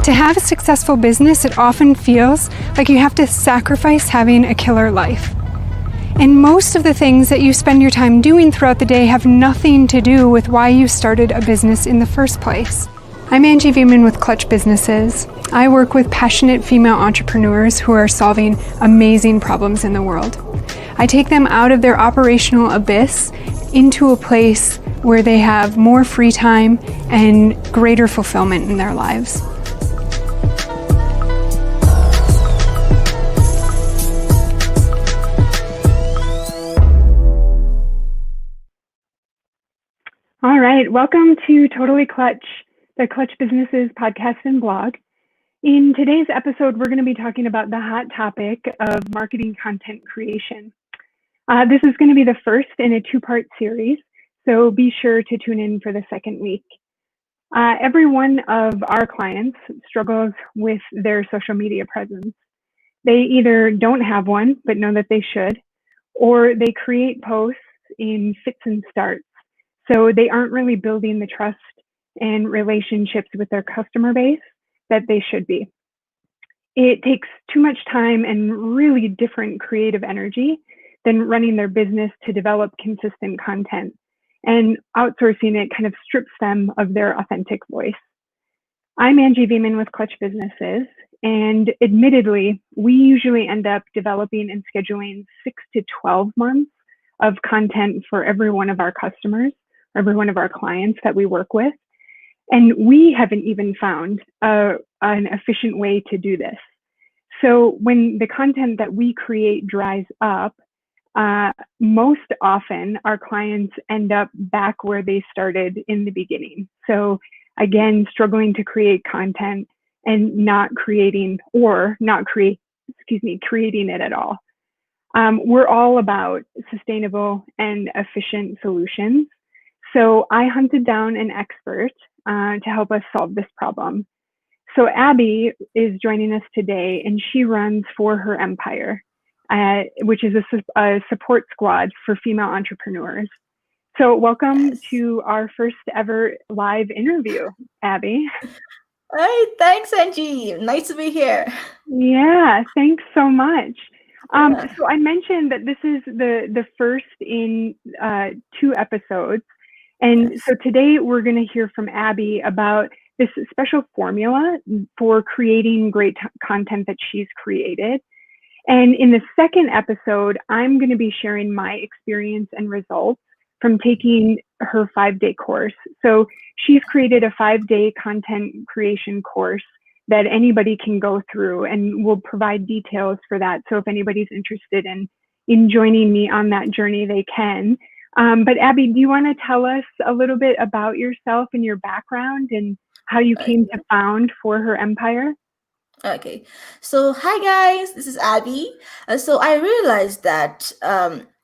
To have a successful business, it often feels like you have to sacrifice having a killer life. And most of the things that you spend your time doing throughout the day have nothing to do with why you started a business in the first place. I'm Abbie Nwaocha with Clutch Businesses. I work with passionate female entrepreneurs who are solving amazing problems in the world. I take them out of their operational abyss into a place where they have more free time and greater fulfillment in their lives. All right, welcome to Totally Clutch, the Clutch Businesses podcast and blog. In today's episode, we're going to be talking about the hot topic of marketing content creation. This is going to be the first in a two-part series, so be sure to tune in for the second week. Every one of our clients struggles with their social media presence. They either don't have one, but know that they should, or they create posts in fits and starts. So they aren't really building the trust and relationships with their customer base that they should be. It takes too much time and really different creative energy than running their business to develop consistent content. And outsourcing it kind of strips them of their authentic voice. I'm Abbie Nwaocha with Clutch Businesses, and admittedly, we usually end up developing and scheduling 6 to 12 months of content for every one of our customers, every one of our clients that we work with. And we haven't even found an efficient way to do this. So when the content that we create dries up, most often our clients end up back where they started in the beginning. So again, struggling to create content and creating it at all. We're all about sustainable and efficient solutions. So I hunted down an expert to help us solve this problem. So Abbie is joining us today, and she runs For Her Empire, which is a support squad for female entrepreneurs. So welcome to our first ever live interview, Abbie. Hey, thanks, Angie. Nice to be here. Yeah, thanks so much. So I mentioned that this is the first in 2 episodes. And so today we're going to hear from Abbie about this special formula for creating great content that she's created. And in the second episode, I'm going to be sharing my experience and results from taking her 5-day course. So she's created a 5-day content creation course that anybody can go through, and we'll provide details for that. So if anybody's interested in joining me on that journey, they can. But Abbie, do you want to tell us a little bit about yourself and your background and how you came to found For Her Empire? Okay, so hi guys, this is Abbie. So I realized that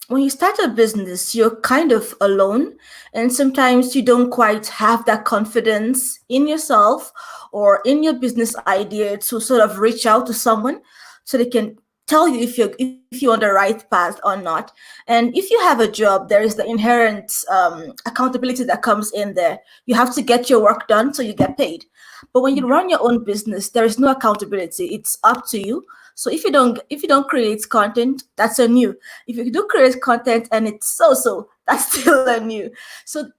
when you start a business, you're kind of alone, and sometimes you don't quite have that confidence in yourself or in your business idea to sort of reach out to someone so they can tell you if you're on the right path or not. And if you have a job, there is the inherent accountability that comes in there. You have to get your work done so you get paid. But when you run your own business, there is no accountability. It's up to you. So if you don't create content, that's on you. If you do create content and it's so, that's still on you. So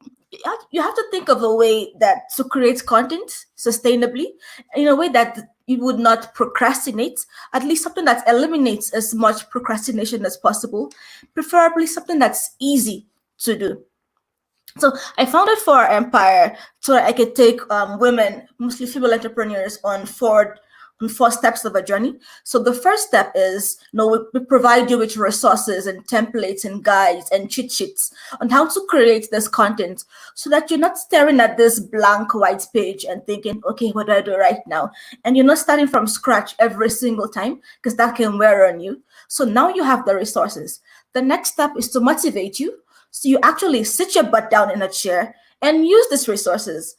you have to think of a way to create content sustainably in a way that you would not procrastinate, at least something that eliminates as much procrastination as possible, preferably something that's easy to do. So I founded For Our Empire so that I could take women, mostly female entrepreneurs, on 4 steps of a journey. So the first step is, we provide you with resources and templates and guides and cheat sheets on how to create this content so that you're not staring at this blank white page and thinking, okay, what do I do right now? And you're not starting from scratch every single time, because that can wear on you. So now you have the resources. The next step is to motivate you. So you actually sit your butt down in a chair and use these resources.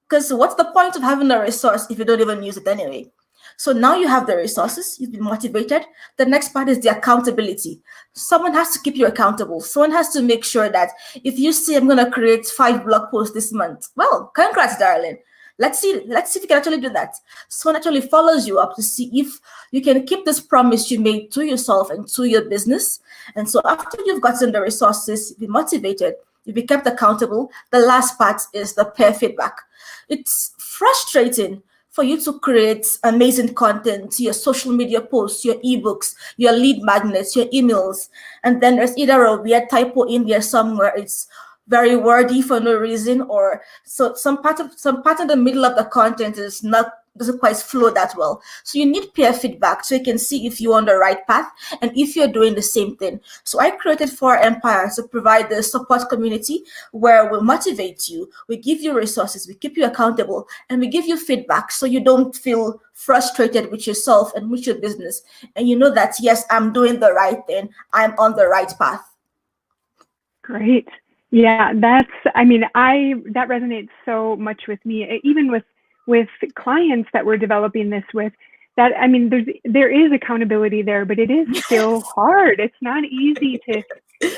Because what's the point of having a resource if you don't even use it anyway? So now you have the resources, you've been motivated. The next part is the accountability. Someone has to keep you accountable. Someone has to make sure that if you say, I'm going to create 5 blog posts this month, well, congrats, darling. Let's see if you can actually do that. Someone actually follows you up to see if you can keep this promise you made to yourself and to your business. And so after you've gotten the resources, be motivated, you be kept accountable. The last part is the peer feedback. It's frustrating for you to create amazing content, your social media posts, your ebooks, your lead magnets, your emails, and then there's either a weird typo in there somewhere. It's very wordy for no reason, or so some part in the middle of the content doesn't quite flow that well. So you need peer feedback so you can see if you're on the right path and if you're doing the same thing. So I created 4Empire to provide the support community where we motivate you, we give you resources, we keep you accountable, and we give you feedback so you don't feel frustrated with yourself and with your business. And you know that, yes, I'm doing the right thing, I'm on the right path. Great. Yeah, that resonates so much with me, even with clients that we're developing this with. That, I mean, there is accountability there, but it is still hard. It's not easy to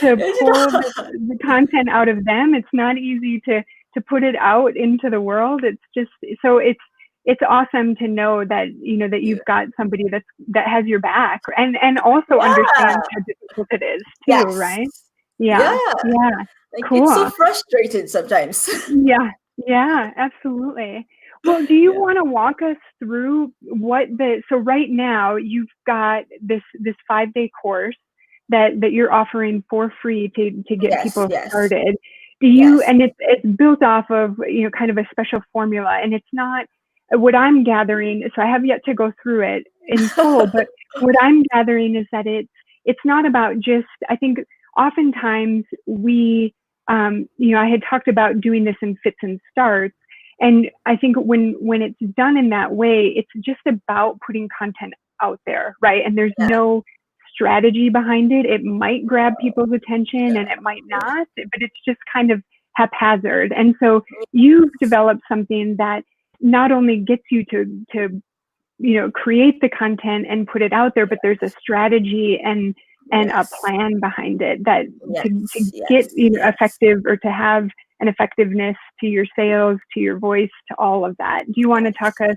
pull the content out of them. It's not easy to put it out into the world. It's just, so it's awesome to know that, that you've got somebody that has your back and also understands how difficult it is too, right? Yeah. Like, cool. It's so frustrating sometimes. Yeah, absolutely. Well, do you want to walk us through so right now you've got this 5-day course that you're offering for free to get people started. Do you, and it's built off of, kind of a special formula, and it's not what I'm gathering. So I have yet to go through it in full, but what I'm gathering is that it's not about just, I think oftentimes we, I had talked about doing this in fits and starts. And I think when it's done in that way, it's just about putting content out there, right? And there's no strategy behind it. It might grab people's attention and it might not, but it's just kind of haphazard. And so you've developed something that not only gets you to create the content and put it out there, but there's a strategy and a plan behind it that to get effective, or to have an effectiveness to your sales, to your voice, to all of that. Do you want to talk us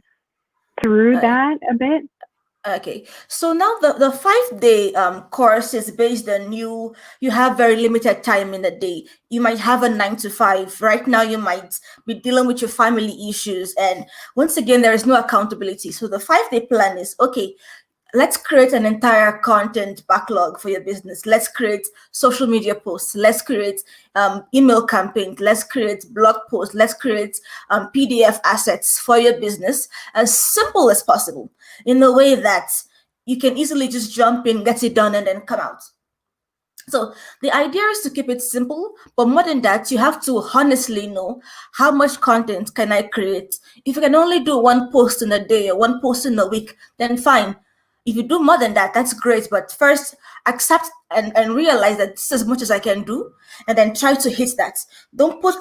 through that a bit? Okay, so now the 5-day course is based on you have very limited time in the day. You might have a 9 to 5. Right now, you might be dealing with your family issues. And once again, there is no accountability. So the 5-day plan is, okay, let's create an entire content backlog for your business. Let's create social media posts. Let's create email campaigns. Let's create blog posts. Let's create PDF assets for your business, as simple as possible, in a way that you can easily just jump in, get it done, and then come out. So the idea is to keep it simple, but more than that, you have to honestly know how much content can I create. If you can only do one post in a day or one post in a week, then fine. If you do more than that, that's great. But first, accept and realize that this is as much as I can do, and then try to hit that. Don't put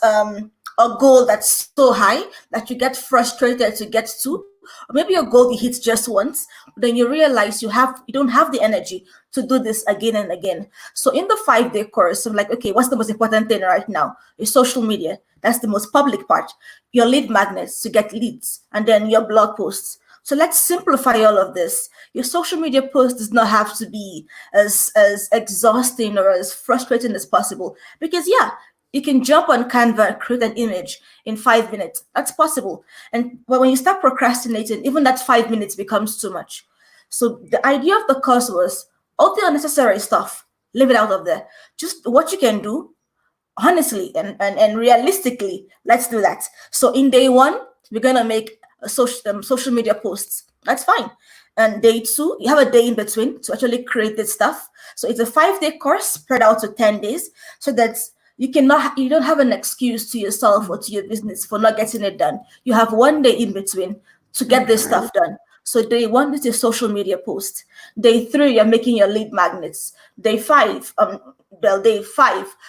a goal that's so high that you get frustrated to get to. Or maybe your goal you hit just once, but then you realize you don't have the energy to do this again and again. So in the 5-day course, I'm like, okay, what's the most important thing right now? Your social media. That's the most public part. Your lead magnets to get leads, and then your blog posts. So let's simplify all of this. Your social media post does not have to be as exhausting or as frustrating as possible, because you can jump on Canva and create an image in 5 minutes. That's possible. But when you start procrastinating, even that 5 minutes becomes too much. So the idea of the course was all the unnecessary stuff, leave it out of there. Just what you can do, honestly and realistically, let's do that. So in day 1, we're going to make social media posts. That's fine. And day 2, you have a day in between to actually create this stuff. So it's a 5-day course spread out to 10 days, so that you don't have an excuse to yourself or to your business for not getting it done. You have 1 day in between to get this stuff done. So day 1 is your social media post. Day 3, you're making your lead magnets. Day 5,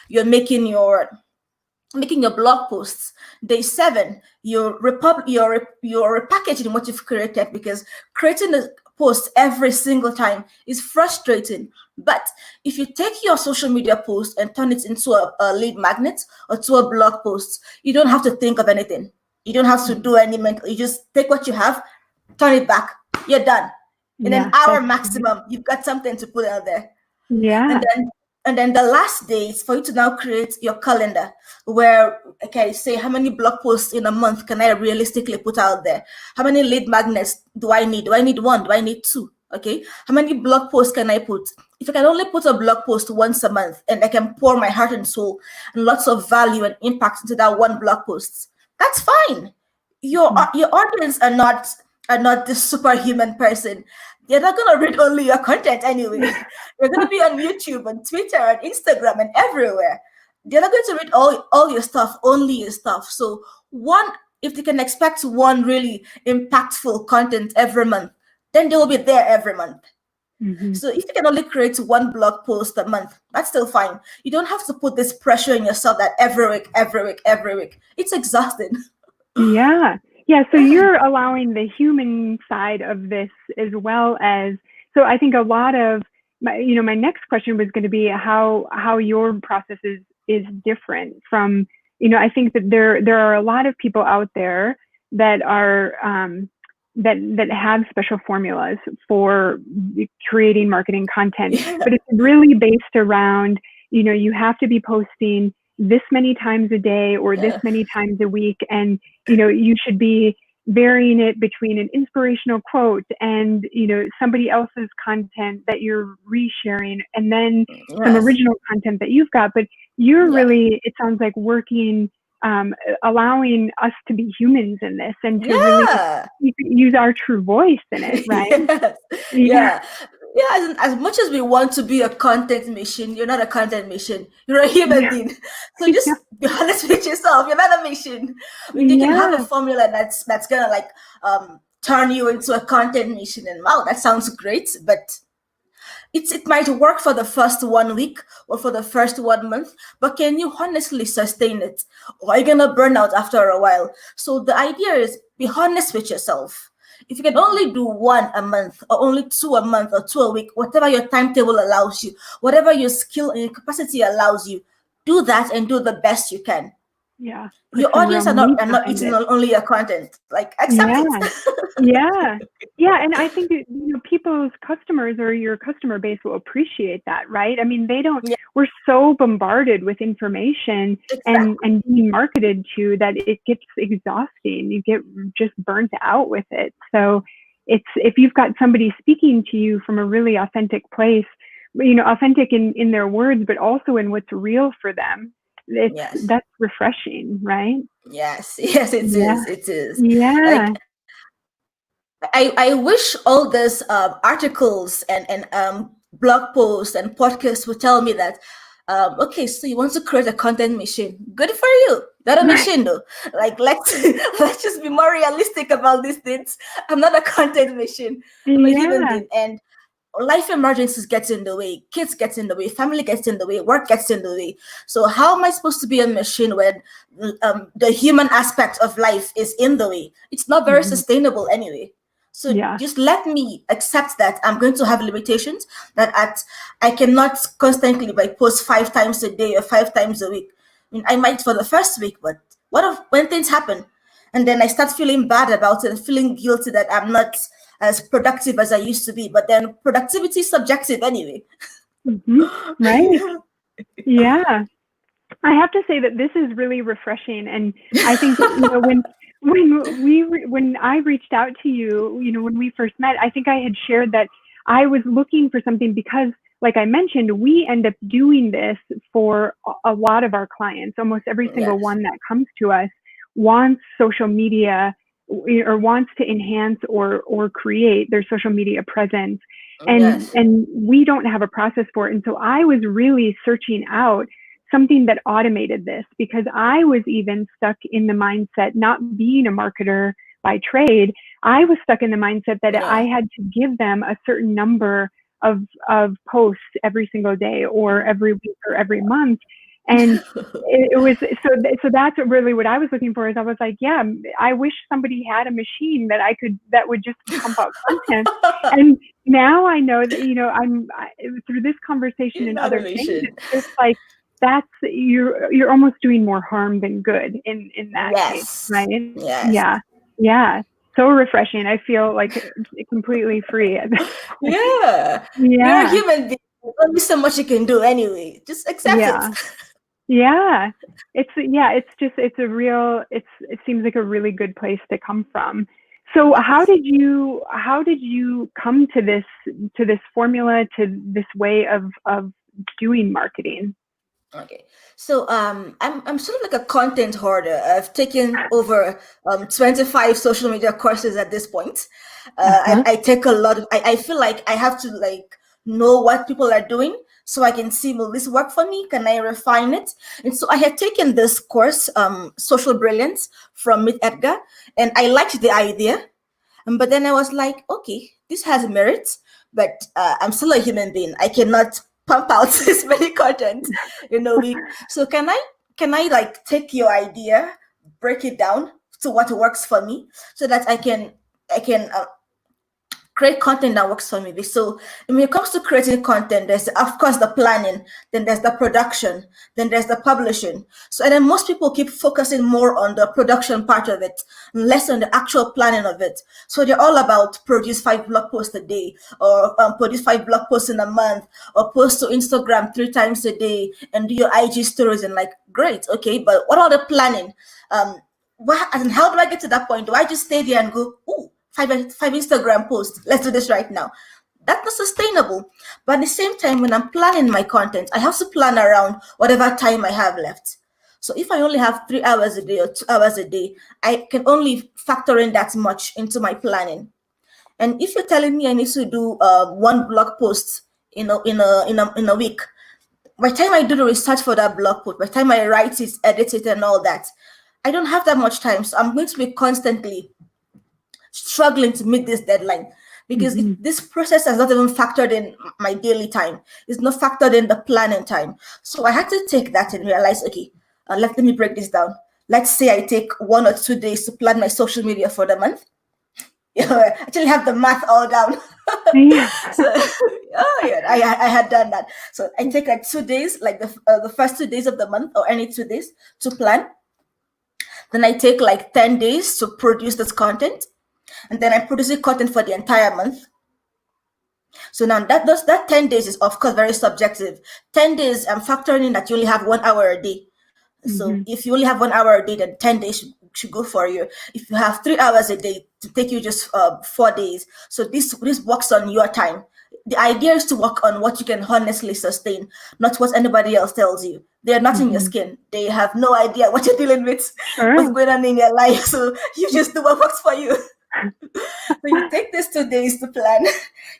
you're making your blog posts. Day 7, you're repackaging what you've created, because creating a post every single time is frustrating. But if you take your social media post and turn it into a lead magnet or to a blog post, you don't have to think of anything. You don't have to do any mental. You just take what you have, turn it back. You're done. In an hour maximum, you've got something to put out there. Yeah. And then the last day is for you to now create your calendar where, okay, say how many blog posts in a month can I realistically put out there? How many lead magnets do I need? Do I need one? Do I need two? Okay. How many blog posts can I put? If I can only put a blog post once a month and I can pour my heart and soul and lots of value and impact into that one blog post, that's fine. Your audience are not this superhuman person. They're not going to read only your content anyway. They're going to be on YouTube and Twitter and Instagram and everywhere. They're not going to read all your stuff, only your stuff. So if they can expect one really impactful content every month, then they will be there every month. So if you can only create one blog post a month, that's still fine. You don't have to put this pressure on yourself that every week. It's exhausting. Yeah. So you're allowing the human side of this as well as, so I think a lot of my next question was going to be how your process is different from, I think that there are a lot of people out there that are, that have special formulas for creating marketing content, but it's really based around, you have to be posting this many times a day or this many times a week. And, you should be varying it between an inspirational quote and, somebody else's content that you're resharing and then some original content that you've got. But you're really, it sounds like working, allowing us to be humans in this and to really use our true voice in it, right? As much as we want to be a content machine, you're not a content machine. You're a human being. So just be honest with yourself. You're not a machine. You can have a formula that's gonna like turn you into a content machine, and wow, that sounds great, but it might work for the first 1 week or for the first 1 month, but can you honestly sustain it? Or are you gonna burn out after a while? So the idea is be honest with yourself. If you can only do one a month or only two a month or two a week, whatever your timetable allows you, whatever your skill and your capacity allows you, do that and do the best you can. Yeah. Your audience are not eating only your content. Like, accept it. Yeah. And I think that, people's customers or your customer base will appreciate that, right? I mean, we're so bombarded with information and being marketed to that it gets exhausting. You get just burnt out with it. So if you've got somebody speaking to you from a really authentic place, authentic in their words, but also in what's real for them, that's refreshing, right? Yes, it is. It is. Yeah. Like, I wish all these articles and blog posts and podcasts would tell me that, okay, so you want to create a content machine. Good for you. Not a machine though. Like, let's just be more realistic about these things. I'm not a content machine. I'm a human being, and life emergencies gets in the way, kids gets in the way, family gets in the way, work gets in the way. So how am I supposed to be a machine when the human aspect of life is in the way? It's not very sustainable anyway. So just let me accept that I'm going to have limitations, that I cannot constantly post 5 times a day or 5 times a week. I mean, I might for the first week, but what if when things happen and then I start feeling bad about it and feeling guilty that I'm not as productive as I used to be? But then productivity is subjective anyway. Right. Yeah. I have to say that this is really refreshing. And I think that, when I reached out to you, when we first met, I think I had shared that I was looking for something because, like I mentioned, we end up doing this for a lot of our clients. Almost every single one that comes to us wants social media or wants to enhance or create their social media presence. And we don't have a process for it. And so I was really searching out something that automated this, because I was even stuck in the mindset, not being a marketer by trade, I was stuck in the mindset that I had to give them a certain number of posts every single day or every week or every month. And it was, so that's really what I was looking for. Is I was like, yeah, I wish somebody had a machine that would just pump out content. And now I know that, through this conversation and other things, it's just like, that's you're almost doing more harm than good in that case, Yes. right? Yes. Yeah. Yeah. So refreshing. I feel like completely free at this point. Yeah. You're a Yeah. human being. There's only so much you can do anyway. Just accept it. Yeah. Yeah. It's a real it seems like a really good place to come from. So how did you come to this formula, to this way of doing marketing? Okay. So I'm sort of like a content hoarder. I've taken over 25 social media courses at this point. Uh-huh. I take a lot of I feel like I have to like know what people are doing so I can see, will this work for me? Can I refine it? And so I had taken this course, Social Brilliance from Meet Edgar, and I liked the idea. But then I was like, okay, this has merits, but I'm still a human being. I cannot pump out this many content in a week. So can I like take your idea, break it down to what works for me, so that I can create content that works for me. So when it comes to creating content, there's of course the planning, then there's the production, then there's the publishing. So and then most people keep focusing more on the production part of it, less on the actual planning of it. So they're all about produce 5 blog posts a day, or produce 5 blog posts in a month, or post to Instagram 3 times a day, and do your IG stories. And like, great, okay, but what are the planning? And how do I get to that point? Do I just stay there and go, ooh, five Instagram posts, let's do this right now? That's not sustainable. But at the same time, when I'm planning my content, I have to plan around whatever time I have left. So if I only have 3 hours a day or 2 hours a day, I can only factor in that much into my planning. And if you're telling me I need to do one blog post in a week, by the time I do the research for that blog post, by the time I write it, edit it, and all that, I don't have that much time. So I'm going to be constantly struggling to meet this deadline, because Mm-hmm. this process has not even factored in my daily time. It's not factored in the planning time. So I had to take that and realize, okay, let me break this down. Let's say I take 1 or 2 days to plan my social media for the month. I actually have the math all down. Yeah. So, oh yeah, I had done that. So I take like 2 days, like the first 2 days of the month, or any 2 days to plan. Then I take like 10 days to produce this content. And then I'm producing content for the entire month. So now that 10 days is of course very subjective. 10 days, I'm factoring in that you only have 1 hour a day. So Mm-hmm. if you only have 1 hour a day, then 10 days should go for you. If you have 3 hours a day, to take you just 4 days. So this works on your time. The idea is to work on what you can honestly sustain, not what anybody else tells you. They're not in your Mm-hmm. skin. They have no idea what you're dealing with, what's Sure. going on in your life. So you just do what works for you. So you take these 2 days to plan,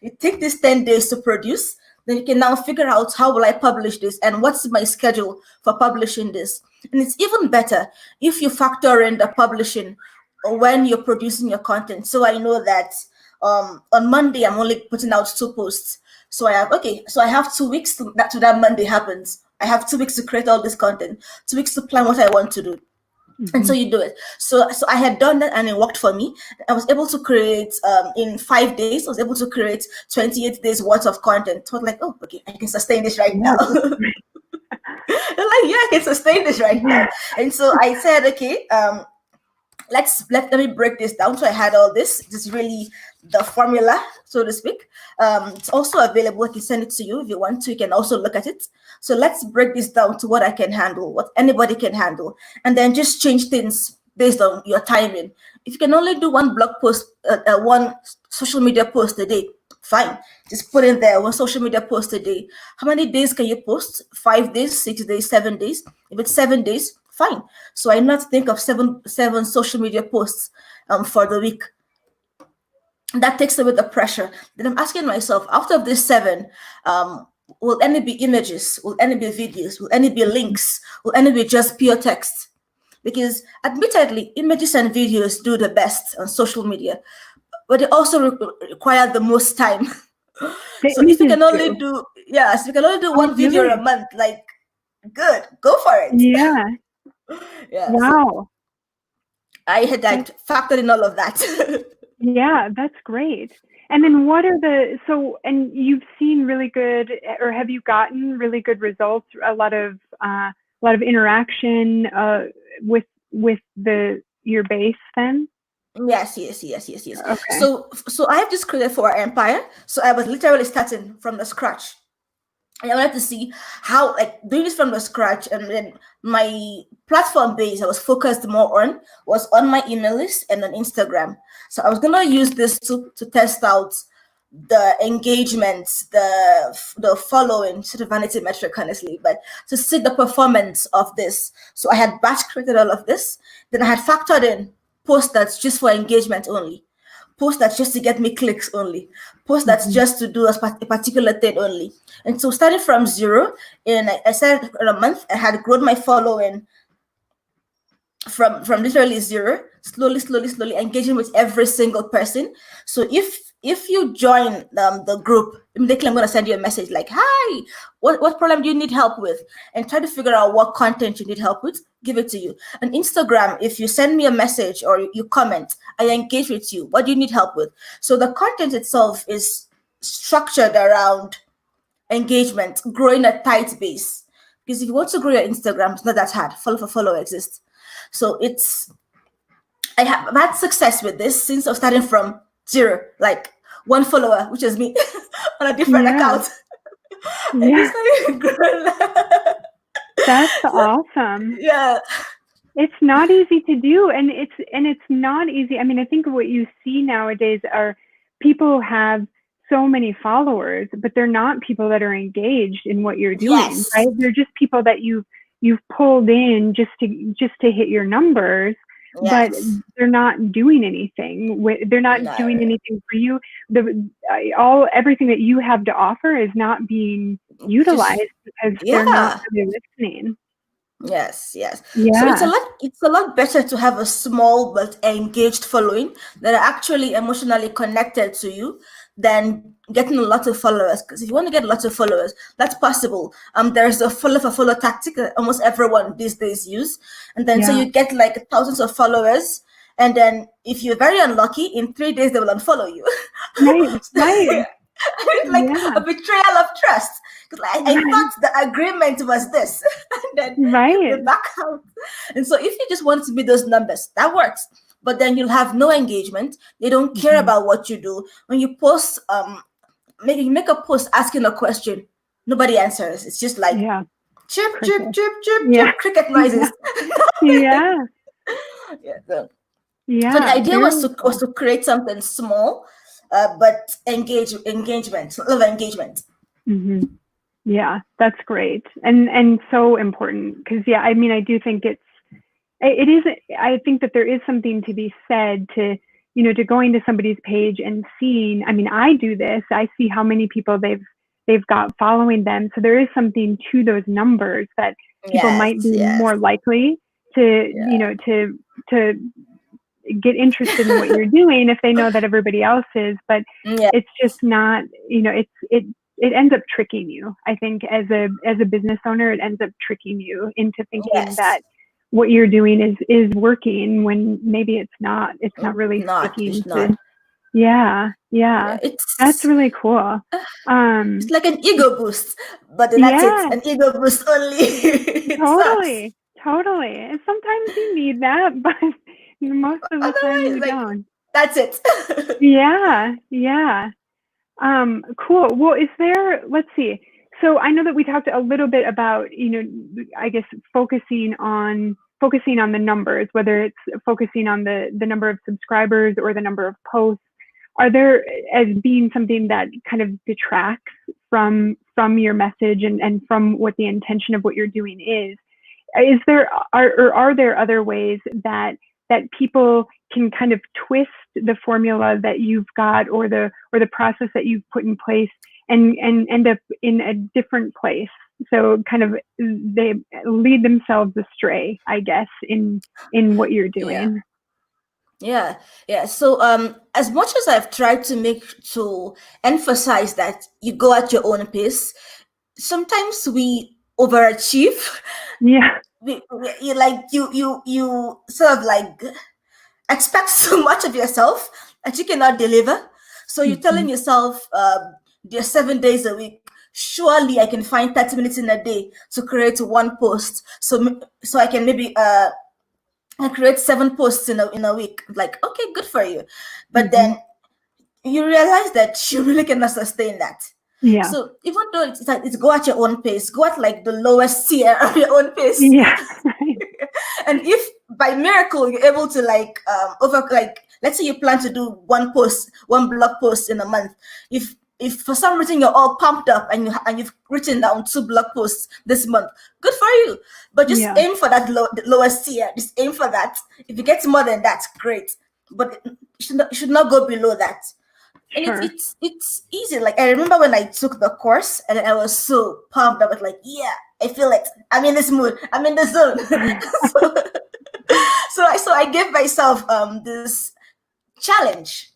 you take these 10 days to produce, then you can now figure out, how will I publish this and what's my schedule for publishing this. And it's even better if you factor in the publishing when you're producing your content. So I know that on Monday I'm only putting out 2 posts. So I have 2 weeks to that Monday happens. I have 2 weeks to create all this content, 2 weeks to plan what I want to do. And Mm-hmm. so you do it. So I had done that and it worked for me. I was able to create in 5 days. I was able to create 28 days worth of content. So I was like, oh, okay, I can sustain this right Yeah, now. I'm like, yeah, I can sustain this right now. And so I said, okay, let me break this down. So I had all this. This is really the formula, so to speak. It's also available. I can send it to you if you want to. You can also look at it. So let's break this down to what I can handle, what anybody can handle, and then just change things based on your timing. If you can only do one blog post, one social media post a day, fine. Just put in there one social media post a day. How many days can you post? 5 days, 6 days, 7 days? If it's 7 days, fine. So I not think of seven social media posts for the week. That takes away the pressure. Then I'm asking myself, out of these 7, will any be images? Will any be videos? Will any be links? Will any be just pure text? Because admittedly, images and videos do the best on social media, but they also require the most time. the So if you images can only do. do, yes, if you can only do Oh, one video a really? month, like, good, go for it. Yeah. Yeah, so Wow. I had That's, like factored in all of that. yeah, that's great. And then what are and you've seen really good, or have you gotten really good results, a lot of interaction with your base then? Yes. Okay. So I have just created for our empire. So I was literally starting from the scratch. And I wanted to see how, like, doing this from the scratch, and then my platform base I was focused more on was on my email list and on Instagram. So I was gonna use this to test out the engagement, the following, sort of vanity metric, honestly, but to see the performance of this. So I had batch created all of this. Then I had factored in posts that's just for engagement only, post that's just to get me clicks only, post that's Mhm. just to do a particular thing only. And so starting from zero, and I said in a month, I had grown my following from literally zero, slowly engaging with every single person. So if you join the group, immediately I'm going to send you a message like, hi, what problem do you need help with, and try to figure out what content you need help with, give it to you. On Instagram, if you send me a message or you comment, I engage with you. What do you need help with? So the content itself is structured around engagement, growing a tight base. Because if you want to grow your Instagram, it's not that hard. Follow for follow exists. So I've had success with this since I was starting from zero, like one follower, which is me, on a different Yeah. account. And Yeah. just started growing. That's awesome. Yeah. It's not easy to do, and it's not easy. I mean, I think what you see nowadays are people have so many followers, but they're not people that are engaged in what you're doing, Yes. right? They're just people that you've pulled in just to hit your numbers, but Yes. they're not doing anything. They're not doing No. anything for you. Everything that you have to offer is not being Just utilized because they're not yeah. really listening. Yes. So Yeah. it's a lot better to have a small but engaged following that are actually emotionally connected to you than getting a lot of followers. Because if you want to get lots of followers, that's possible. There's a follow for follow tactic that almost everyone these days use, and then so Yeah. you get like thousands of followers, and then if you're very unlucky, in 3 days they will unfollow you. Right. Right. It's like Yeah. a betrayal of trust. Because I Right. thought the agreement was this, and then they Right. back out. And so if you just want to be those numbers, that works. But then you'll have no engagement. They don't care Mhm. about what you do. When you post, you make a post asking a question, nobody answers. It's just like Yeah. Cricket. chirp, Yeah. cricket Yeah. noises. Yeah. Yeah. So the Yeah. idea was Very to cool. create something small, but engagement, a lot of engagement. Hmm. Yeah, that's great, and so important because yeah, I mean, I do think it is. I think that there is something to be said to going to somebody's page and seeing. I mean, I do this. I see how many people they've got following them. So there is something to those numbers that people might be Yes. more likely to Yeah. to get interested in what you're doing if they know that everybody else is, but Yeah. it's just not, it ends up tricking you. I think as a business owner, it ends up tricking you into thinking Yes. that what you're doing is working when maybe it's not really Not. sticking It's not. to. Yeah, Yeah. yeah. That's really cool. It's Um, like an ego boost, but then that's it. yeah, An ego boost only. It sucks. totally. And sometimes you need that, but most of the time Otherwise, you like, don't. that's it. Yeah, yeah. Cool. Well, let's see. So I know that we talked a little bit about, I guess focusing on the numbers, whether it's focusing on the number of subscribers or the number of posts. Are there as being something that kind of detracts from your message and from what the intention of what you're doing is? Are there other ways that people can kind of twist the formula that you've got or the process that you've put in place and end up in a different place, so kind of they lead themselves astray, I guess, in what you're Yeah. doing? Yeah. So as much as I've tried to emphasize that you go at your own pace, sometimes we overachieve. Yeah. You sort of like expect so much of yourself that you cannot deliver. So you're telling yourself, there's 7 days a week. Surely I can find 30 minutes in a day to create one post. So I can maybe I create 7 posts in a week. Like, okay, good for you. But then you realize that you really cannot sustain that. Yeah. So even though it's go at your own pace, go at like the lowest tier of your own pace. Yeah. And if by miracle you're able to let's say you plan to do one blog post in a month. If for some reason you're all pumped up and you've written down 2 blog posts this month, good for you. But just aim for that the lowest tier. Just aim for that. If you get more than that, great. But you should not go below that. And it's easy. Like, I remember when I took the course and I was so pumped. I was like, yeah, I feel it. I'm in this mood. I'm in the zone. so I gave myself this challenge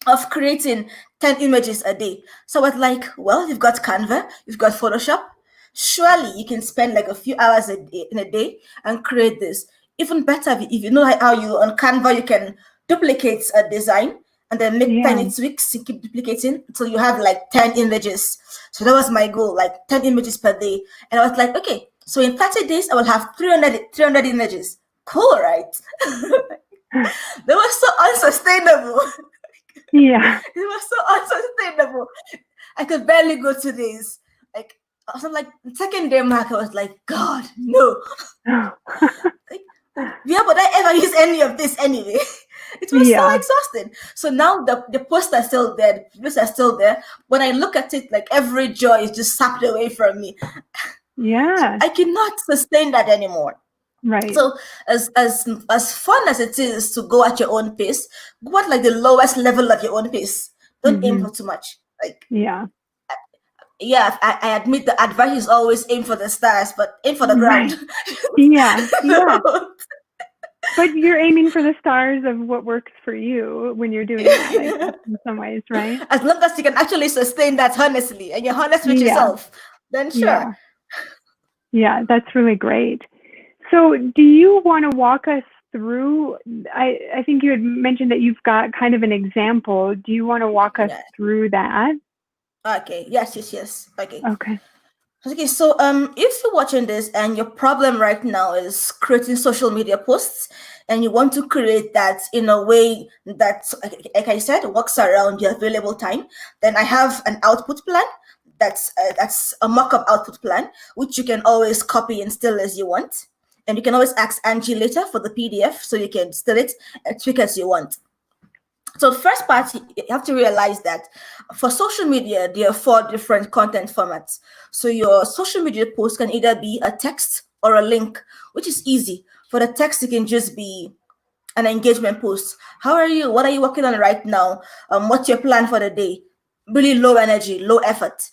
of creating 10 images a day. So I was like, well, you've got Canva, you've got Photoshop. Surely you can spend like a few hours in a day and create this. Even better, if you know how you on Canva, you can duplicate a design and then make tiny tweaks. You keep duplicating until you have like 10 images. So that was my goal, like 10 images per day. And I was like, okay, so in 30 days, I will have 300 images. Cool, right? That was so unsustainable. Yeah. It was so unsustainable. I could barely go 2 days. Like, I was like, the second day mark, I was like, God, no. Like, yeah, but I ever use any of this anyway? It was so exhausting. So now the posts are still there, the videos are still there. When I look at it, like every joy is just sapped away from me. Yeah. So I cannot sustain that anymore. Right. So as fun as it is to go at your own pace, go at like the lowest level of your own pace. Don't aim for too much. Like, I admit the advice is always aim for the stars, but aim for the ground. Yeah. But you're aiming for the stars of what works for you when you're doing that, in some ways, right? As long as you can actually sustain that honestly and you're honest with yourself, then sure. Yeah, that's really great. So do you want to walk us through, I think you had mentioned that you've got kind of an example. Do you want to walk us through that? Okay. Yes. Okay, so if you're watching this and your problem right now is creating social media posts and you want to create that in a way that, like I said, works around your available time, then I have an output plan. That's a mock-up output plan, which you can always copy and steal as you want. And you can always ask Angie later for the PDF so you can steal it and tweak as you want. So the first part, you have to realize that for social media, there are 4 different content formats. So your social media post can either be a text or a link, which is easy. For the text, it can just be an engagement post. How are you? What are you working on right now? What's your plan for the day? Really low energy, low effort.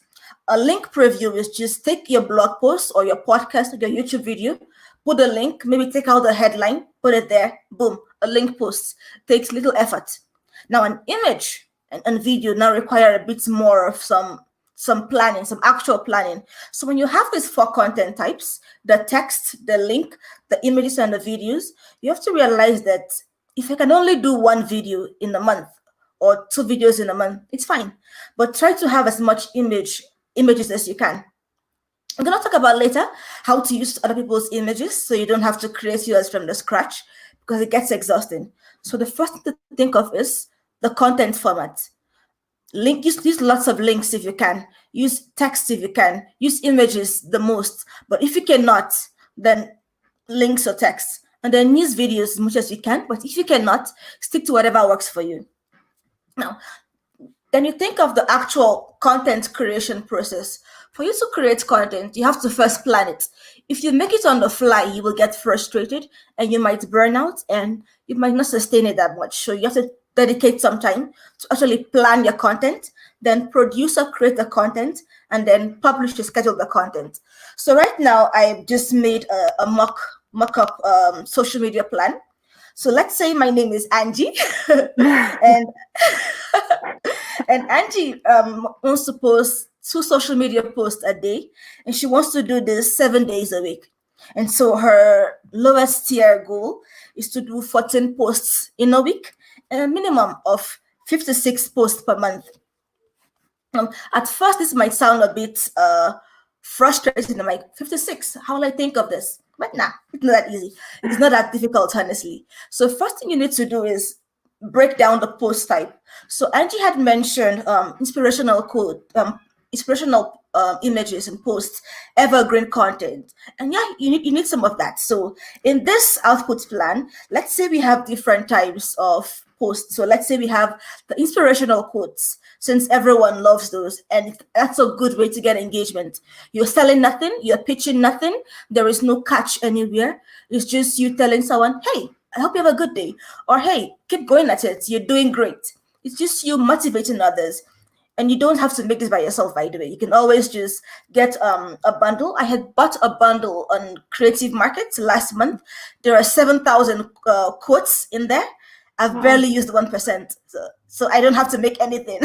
A link preview is just take your blog post or your podcast or your YouTube video, put a link, maybe take out the headline, put it there, boom, a link post. Takes little effort. Now, an image and video now require a bit more of some planning, some actual planning. So when you have these 4 content types, the text, the link, the images, and the videos, you have to realize that if I can only do 1 video in a month or 2 videos in a month, it's fine. But try to have as much images as you can. I'm going to talk about later how to use other people's images so you don't have to create yours from the scratch because it gets exhausting. So the first thing to think of is the content format. Use lots of links if you can. Use text if you can. Use images the most. But if you cannot, then links or text. And then use videos as much as you can. But if you cannot, stick to whatever works for you. Now, then you think of the actual content creation process. For you to create content, you have to first plan it. If you make it on the fly, you will get frustrated and you might burn out and you might not sustain it that much. So you have to dedicate some time to actually plan your content, then produce or create the content, and then publish or schedule the content. So right now, I just made a mock-up social media plan. So let's say my name is Angie, and Angie wants to post 2 social media posts a day, and she wants to do this 7 days a week. And so her lowest tier goal is to do 14 posts in a week, and a minimum of 56 posts per month. At first, this might sound a bit frustrating. I'm like, 56, how will I think of this? But nah, it's not that easy. It's not that difficult, honestly. So first thing you need to do is break down the post type. So Angie had mentioned inspirational quote, inspirational images and posts, evergreen content, and yeah, you need some of that. So in this output plan, let's say we have different types of posts. So let's say we have the inspirational quotes, since everyone loves those, and that's a good way to get engagement. You're selling nothing, you're pitching nothing, there is no catch anywhere. It's just you telling someone, hey, I hope you have a good day, or hey, keep going at it, you're doing great. It's just you motivating others. And you don't have to make this by yourself, by the way. You can always just get a bundle. I had bought a bundle on Creative Market last month. There are 7,000 quotes in there. I've barely used 1%. So I don't have to make anything.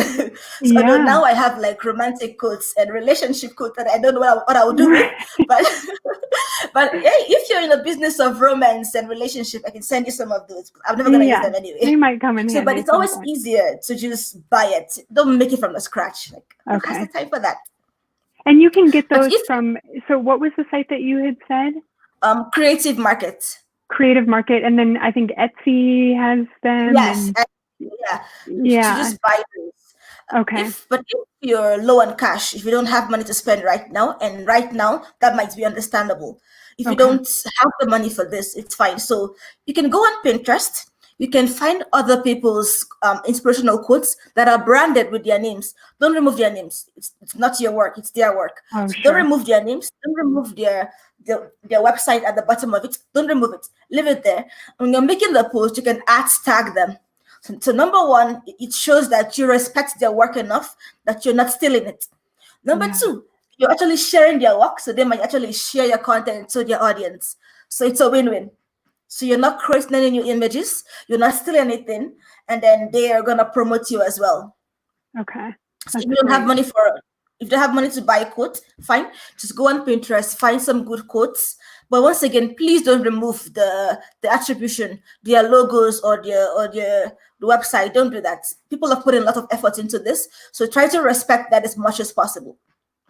So now I have like romantic quotes and relationship quotes that I don't know what I will do with. But hey, if you're in a business of romance and relationship, I can send you some of those. I'm never going to use them anyway. They might come in handy. But it's always easier to just buy it. Don't make it from the scratch. Like, who has the time for that? And you can get those from, so what was the site that you had said? Creative Market. Creative Market, and then I think Etsy has them. Yes, yeah. To just buy those. Okay. But if you're low on cash, if you don't have money to spend right now, and right now that might be understandable. If you don't have the money for this, it's fine. So you can go on Pinterest. You can find other people's inspirational quotes that are branded with their names. Don't remove their names. It's not your work. It's their work. So don't remove their names. Don't remove their website at the bottom of it. Don't remove it. Leave it there. When you're making the post, you can tag them. So number one, it shows that you respect their work enough that you're not stealing it. Number two, you're actually sharing their work, so they might actually share your content to their audience. So it's a win-win. So you're not creating any new images, you're not stealing anything, and then they are gonna promote you as well. Okay. So if you don't have money to buy a quote, fine. Just go on Pinterest, find some good quotes. But once again, please don't remove the attribution, their logos or the website. Don't do that. People are putting a lot of effort into this, so try to respect that as much as possible.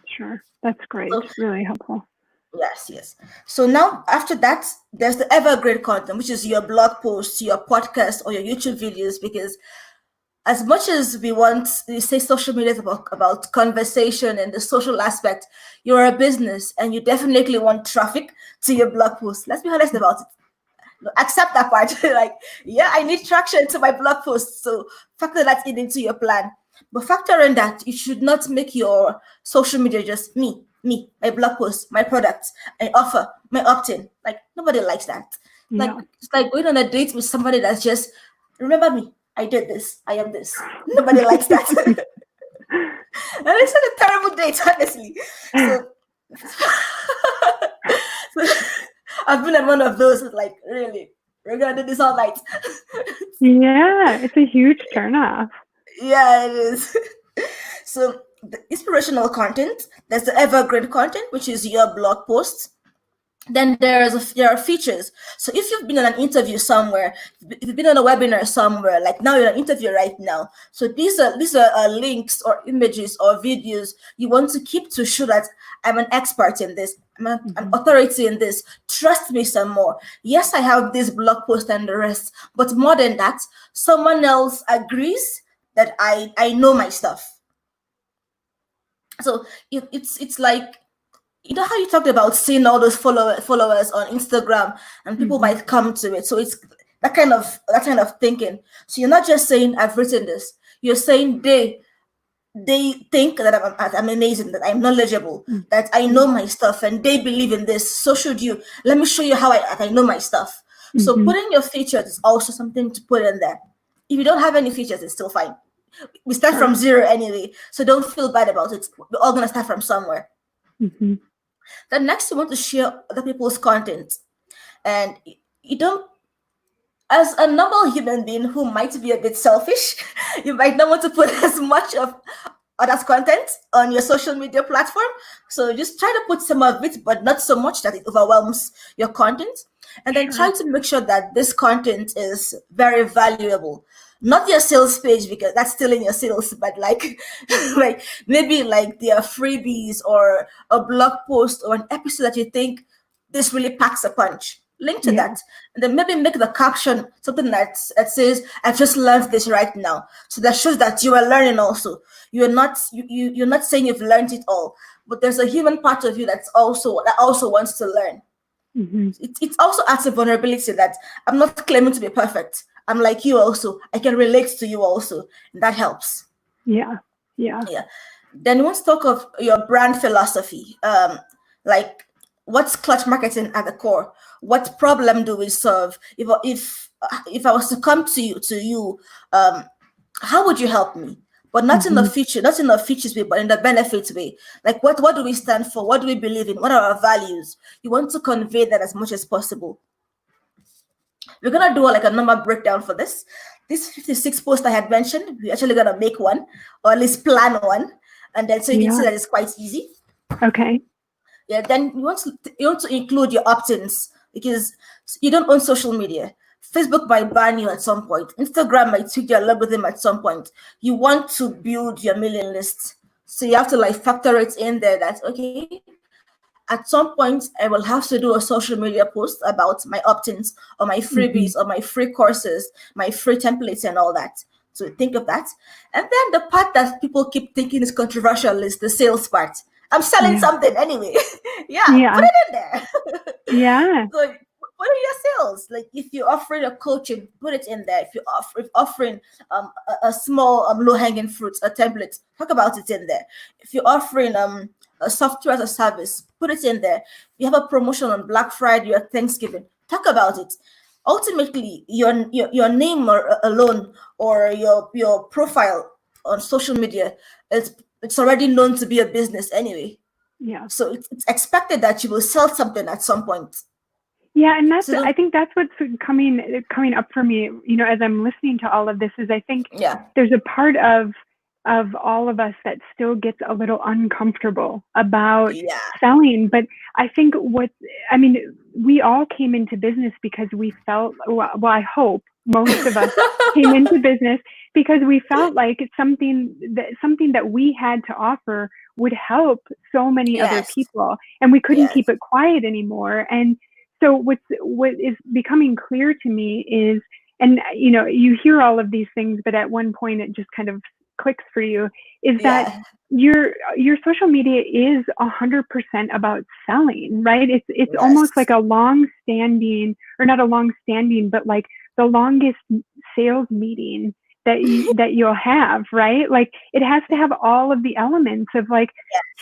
Sure, that's great. So, really helpful. Yes. So now after that, there's the evergreen content, which is your blog posts, your podcast, or your YouTube videos. Because as much as we say social media is about conversation and the social aspect, you're a business and you definitely want traffic to your blog post. Let's be honest about it. Accept that part. Like, yeah, I need traction to my blog post. So factor that into your plan. But factor in that you should not make your social media just me, my blog post, my products, my offer, my opt-in. Like, nobody likes that. Like, it's like going on a date with somebody that's just, remember me, I did this, I am this. Nobody likes that. And it's such a terrible date, honestly. So I've been at one of those, like, really, we're going to do this all night. Yeah, it's a huge turnoff. Yeah, it is. So the inspirational content, there's the evergreen content, which is your blog posts. Then there are features. So if you've been on an interview somewhere, if you've been on a webinar somewhere, like now you're in an interview right now. So these are links or images or videos you want to keep to show that I'm an expert in this. I'm an authority in this. Trust me some more. Yes, I have this blog post and the rest, but more than that, someone else agrees that I know my stuff. So it's like, you know how you talked about seeing all those followers on Instagram and people might come to it. So it's that kind of thinking. So you're not just saying I've written this. You're saying they think that I'm amazing, that I'm knowledgeable, that I know my stuff, and they believe in this. So should you. Let me show you how I know my stuff. So putting your features is also something to put in there. If you don't have any features, it's still fine. We start from zero anyway, so don't feel bad about it. We're all gonna start from somewhere. Then next, you want to share other people's content, and you don't, as a normal human being who might be a bit selfish, you might not want to put as much of others' content on your social media platform. So just try to put some of it, but not so much that it overwhelms your content. And then try to make sure that this content is very valuable. not your sales page because that's still in your sales, but like like maybe like their freebies or a blog post or an episode that you think this really packs a punch. Link to Yeah. that, and then maybe make the caption something that says, "I've just learned this right now," so that shows that you are learning. Also, you're not saying you've learned it all, but there's a human part of you that also wants to learn. Hmm. It also adds a vulnerability that I'm not claiming to be perfect. I'm like you also. I can relate to you also. And that helps. Yeah. Yeah. Yeah. Then we want to talk of your brand philosophy. Like what's clutch marketing at the core? What problem do we solve? If I was to come to you, how would you help me? But not in the Hmm. future, not in the features way, but in the benefits way. Like what do we stand for? What do we believe in? What are our values? You want to convey that as much as possible. We're gonna do like a number breakdown for this. This 56 post I had mentioned, we're actually gonna make one, or at least plan one, and then so you can see Yeah. that it's quite easy. Okay. Yeah, then you want to include your opt-ins because you don't own social media. Facebook might ban you at some point. Instagram might tweak your algorithm at some point. You want to build your mailing list, so you have to like factor it in there. That okay, at some point I will have to do a social media post about my opt-ins or my Hmm. freebies or my free courses, my free templates and all that. So think of that. And then the part that people keep thinking is controversial is the sales part. I'm selling Yeah. something anyway. Yeah, put Yeah. it in there. Yeah. So put in your sales. Like if you're offering a coaching, put it in there. If offering a small low hanging fruit, a template, talk about it in there. If you're offering a software as a service, put it in there. If you have a promotion on Black Friday or Thanksgiving, talk about it. Ultimately, your name alone or your profile on social media, it's already known to be a business anyway. Yeah. So it's expected that you will sell something at some point. Yeah, and So I don't, think that's what's coming up for me, as I'm listening to all of this, is I think yeah, there's a part of all of us that still gets a little uncomfortable about yeah, selling. But I think I mean, we all came into business because we felt, well, I hope most of us came into business because we felt like it's something that we had to offer would help so many other yes, people, and we couldn't yes, keep it quiet anymore. And so what is becoming clear to me is, and you hear all of these things, but at one point it just kind of clicks for you, is that yeah, your social media is 100% about selling, right? It's almost yes, like a long standing, or not a long standing, but like the longest sales meeting that you'll have, right? Like it has to have all of the elements of like,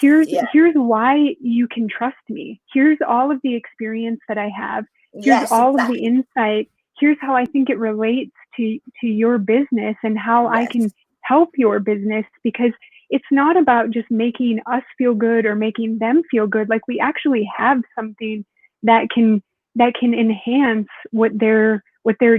yes, yeah, here's why you can trust me. Here's all of the experience that I have. Here's yes, all of the exactly, insight. Here's how I think it relates to your business and how I yes, can help your business, because it's not about just making us feel good or making them feel good. Like we actually have something that can enhance what they're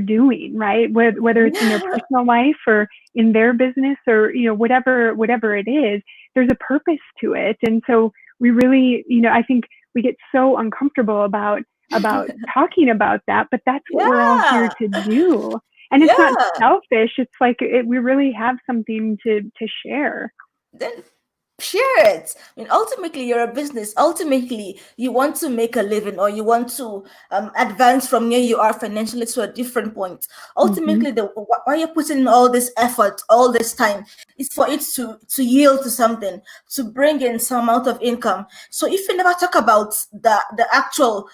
doing, right? Whether it's in their yeah, personal life or in their business, or whatever it is, there's a purpose to it. And so we really, I think we get so uncomfortable about talking about that, but that's what we're all here yeah, to do. And it's not yeah. selfish. It's like we really have something to share. Then share it. I mean, ultimately, you're a business. Ultimately, you want to make a living or you want to advance from where you are financially to a different point. Hmm. Ultimately, why you're putting in all this effort, all this time, is for it to yield to something, to bring in some amount of income. So if you never talk about the actual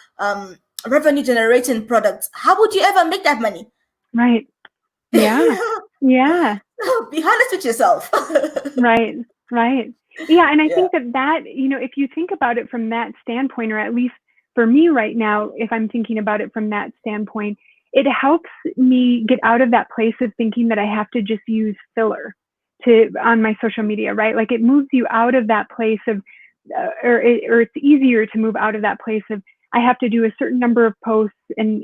revenue generating products, how would you ever make that money? Right. Yeah. Yeah. Be honest with yourself. Right, right. Yeah, and I Yeah. think if you think about it from that standpoint, or at least for me right now, if I'm thinking about it from that standpoint, it helps me get out of that place of thinking that I have to just use filler on my social media, right? Like it moves you out of that place of, or it's easier to move out of that place of I have to do a certain number of posts, and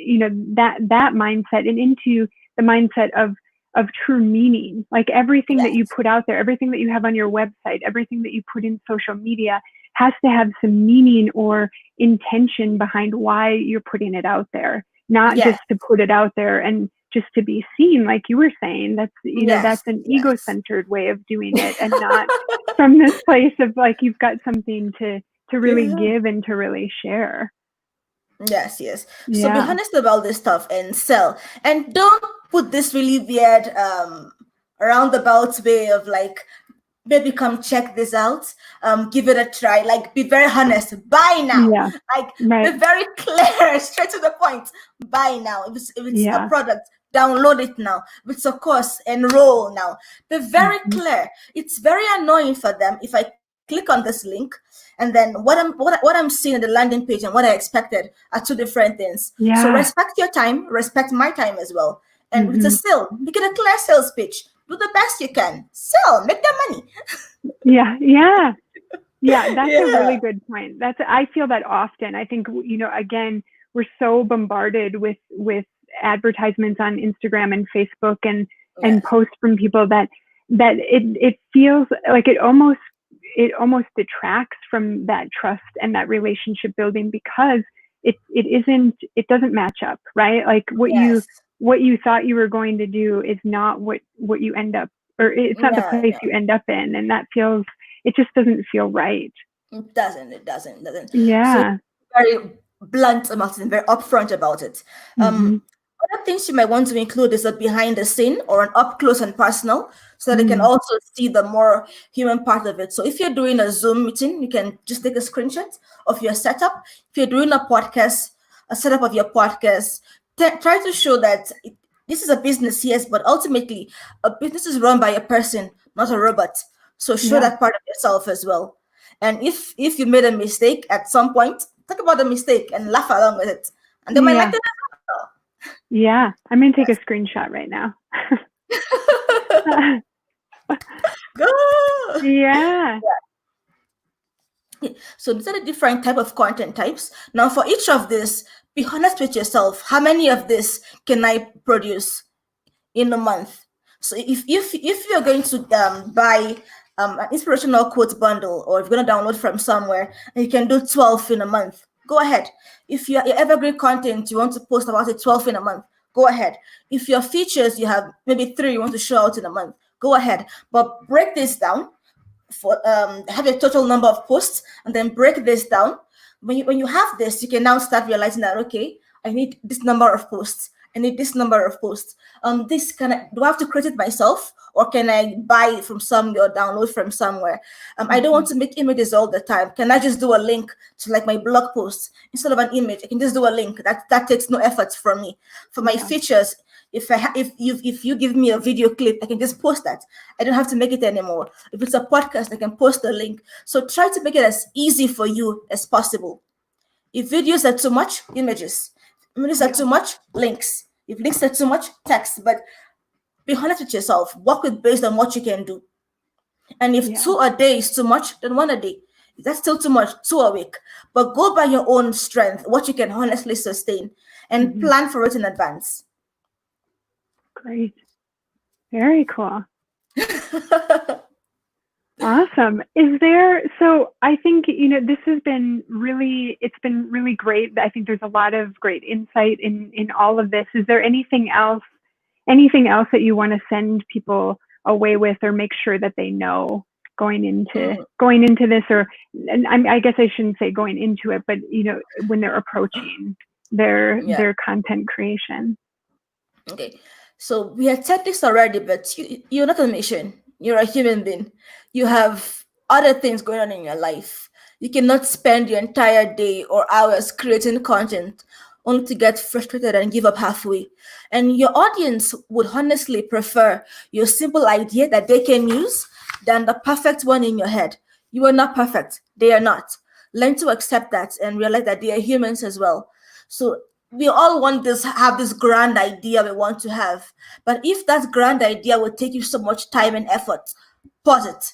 that mindset, and into the mindset of true meaning. Like everything that you Yes. put out there, everything that you have on your website, everything that you put in social media has to have some meaning or intention behind why you're putting it out there, not Yes. just to put it out there and just to be seen, like you were saying. That's, that's Yes, an yes. ego-centered way of doing it, and not from this place of like you've got something to really Yeah. give and to really share. Yes, yes. So be Yeah. honest about this stuff and sell. And don't put this really weird roundabout way of like, baby, come check this out. Give it a try. Like, be very honest. Buy now. Yeah. Like, be Right. very clear, straight to the point. Buy now. If it's a Yeah. product, download it now. If it's a course, enroll now. Be very Mhm. clear. It's very annoying for them if I click on this link and then what I'm seeing on the landing page and what I expected are two different things. So Yeah. respect your time, respect my time as well. And with a Hmm. sale, make it a clear sales pitch. Do the best you can. Sell, make the money. Yeah. Yeah. Yeah, that's a really Yeah. good point. I feel that often. I think, again, we're so bombarded with advertisements on Instagram and Facebook and Yes. posts from people that it feels like it almost detracts from that trust and that relationship building, because it doesn't match up, right? Like Yes. what you thought you were going to do is not what you end up, or it's not the No, place no. you end up in, and it just doesn't feel right. It doesn't. It doesn't. It doesn't. So Yeah. very blunt about it and very upfront about it. Hmm. Other things you might want to include is a behind the scene or an up close and personal, so that they can Mm. also see the more human part of it. So if you're doing a Zoom meeting, you can just take a screenshot of your setup. If you're doing a setup of your podcast, try to show that this is a business, yes, but ultimately a business is run by a person, not a robot. So show Yeah. that part of yourself as well. And if you made a mistake at some point, talk about the mistake and laugh along with it. And they might like Yeah. it as well. Yeah. I'm going to take a screenshot right now. Go. Yeah. So these are the different type of content types. Now for each of this, be honest with yourself. How many of this can I produce in a month? So if you're going to buy an inspirational quote bundle, or if you're going to download from somewhere, and you can do 12 in a month, go ahead. If your evergreen content, you want to post about it 12 in a month, go ahead. If your features, you have maybe 3 you want to show out in a month, go ahead. But break this down for have a total number of posts, and then break this down. When you have this, you can now start realizing that, okay, I need this number of posts, I need this number of posts. This do I have to create it myself, or can I buy it from somewhere or download from somewhere? I don't want to make images all the time. Can I just do a link to like my blog post instead of an image? I can just do a link. That takes no effort from me. For my Yeah. features, if you give me a video clip, I can just post that. I don't have to make it anymore. If it's a podcast, I can post the link. So try to make it as easy for you as possible. If videos are too much, images. Images are Yeah. too much, links. If links are too much, text. But be honest with yourself. Work with based on what you can do. And if Yeah. 2 a day is too much, then 1 a day. If that's still too much, 2 a week. But go by your own strength, what you can honestly sustain, and Hmm. plan for it in advance. Great. Very cool. Awesome. So I think, it's been really great. I think there's a lot of great insight in all of this. Is there anything else that you want to send people away with, or make sure that they know going into this, and I guess I shouldn't say going into it, but when they're approaching Yeah. their content creation? Okay, so we had said this already, but you're not a machine. You're a human being. You have other things going on in your life. You cannot spend your entire day or hours creating content only to get frustrated and give up halfway. And your audience would honestly prefer your simple idea that they can use than the perfect one in your head. You are not perfect. They are not. Learn to accept that and realize that they are humans as well. So we all want have this grand idea we want to have. But if that grand idea will take you so much time and effort, pause it.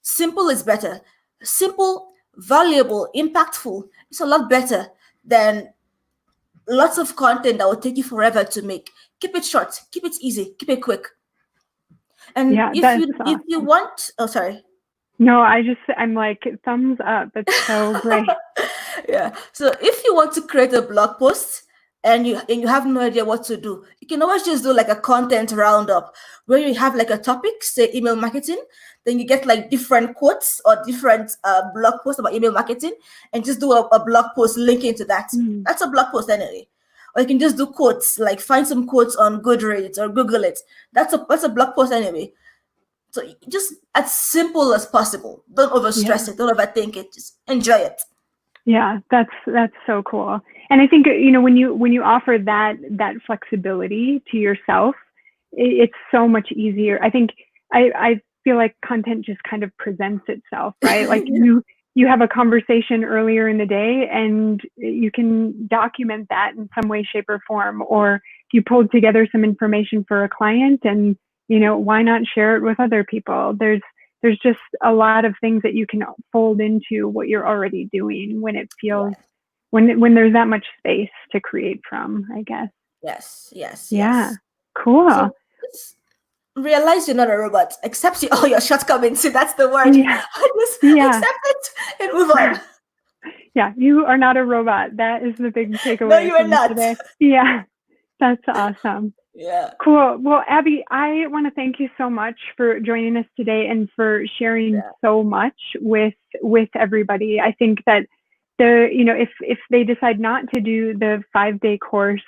Simple is better. Simple, valuable, impactful. It's a lot better than lots of content that will take you forever to make. Keep it short, keep it easy, keep it quick. And Yeah, if that's you awesome. want, oh sorry. No, I'm like, thumbs up. That's so great. Yeah. So if you want to create a blog post, and you have no idea what to do, you can always just do like a content roundup where you have like a topic, say email marketing, then you get like different quotes or different blog posts about email marketing, and just do a blog post linking to that. Mm. That's a blog post anyway. Or you can just do quotes, like find some quotes on Goodreads or Google it. That's a blog post anyway. So just as simple as possible. Don't overstress Yeah. it. Don't overthink it. Just enjoy it. Yeah, that's so cool. And I think, when you offer that flexibility to yourself, it's so much easier. I think I feel like content just kind of presents itself, right? Like you have a conversation earlier in the day and you can document that in some way, shape, or form. Or if you pulled together some information for a client, and why not share it with other people? There's just a lot of things that you can fold into what you're already doing when it feels Yes, when there's that much space to create from, I guess. yes, yes, Yeah. yes. Cool. So just realize you're not a robot. Accept all your shortcomings. So that's the word. Yeah. Just Yeah. accept it and move on. Yeah. You are not a robot. That is the big No, takeaway you are from not. today. Yeah. That's awesome. Yeah. Cool. Well, Abbie, I want to thank you so much for joining us today and for sharing Yeah. so much with everybody. I think that if they decide not to do the 5-day course,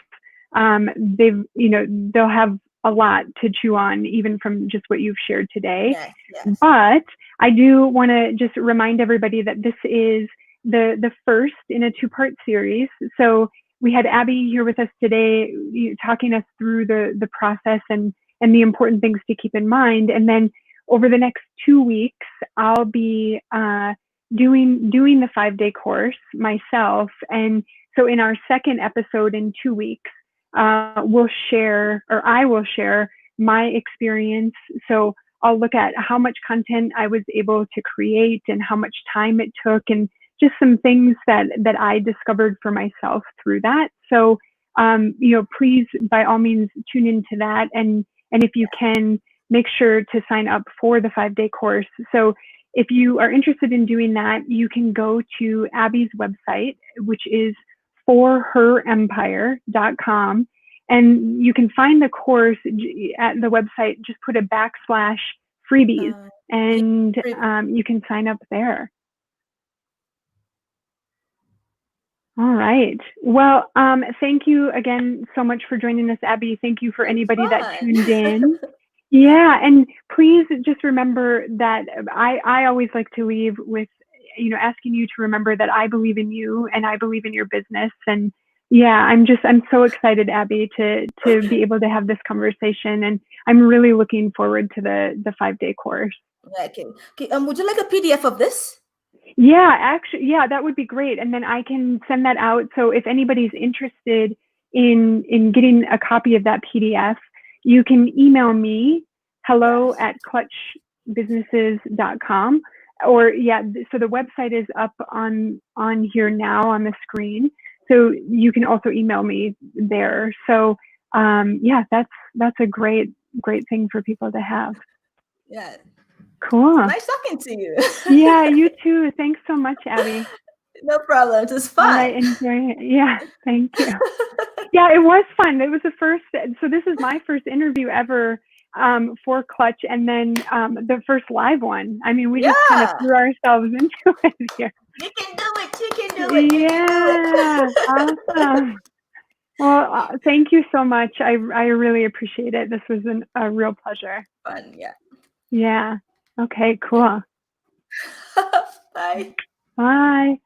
they'll have a lot to chew on, even from just what you've shared today. Yes. Yes. But I do want to just remind everybody that this is the first in a 2-part series. So we had Abbie here with us today, talking us through the process and the important things to keep in mind. And then over the next 2 weeks, I'll be doing the 5-day course myself. And so in our second episode in 2 weeks, I will share my experience. So I'll look at how much content I was able to create and how much time it took, and just some things that I discovered for myself through that. So, please, by all means, tune into that. And if you can, make sure to sign up for the 5-day course. So if you are interested in doing that, you can go to Abbie's website, which is forherempire.com. And you can find the course at the website. Just put a /freebies, and Yeah. you can sign up there. All right. Well, thank you again so much for joining us, Abbie. Thank you for anybody that tuned in. Yeah, and please just remember that I always like to leave with, asking you to remember that I believe in you and I believe in your business. And yeah, I'm so excited, Abbie, to be able to have this conversation, and I'm really looking forward to the 5-day course. Okay. Would you like a PDF of this? Yeah, actually, yeah, that would be great. And then I can send that out. So if anybody's interested in getting a copy of that PDF, you can email me, hello@clutchbusinesses.com. Or so the website is up on here now on the screen. So you can also email me there. So that's a great thing for people to have. Yeah. Cool. Nice talking to you. Yeah, you too. Thanks so much, Abbie. No problem. It was fun. I enjoy it. Yeah, thank you. Yeah, it was fun. It was the first. So this is my first interview ever for Clutch, and then the first live one. I mean, we just kind of threw ourselves into it here. You can do it. You can do it. Yeah, awesome. Well, thank you so much. I really appreciate it. This was a real pleasure. Fun. Yeah. Yeah. Okay, cool. Bye. Bye.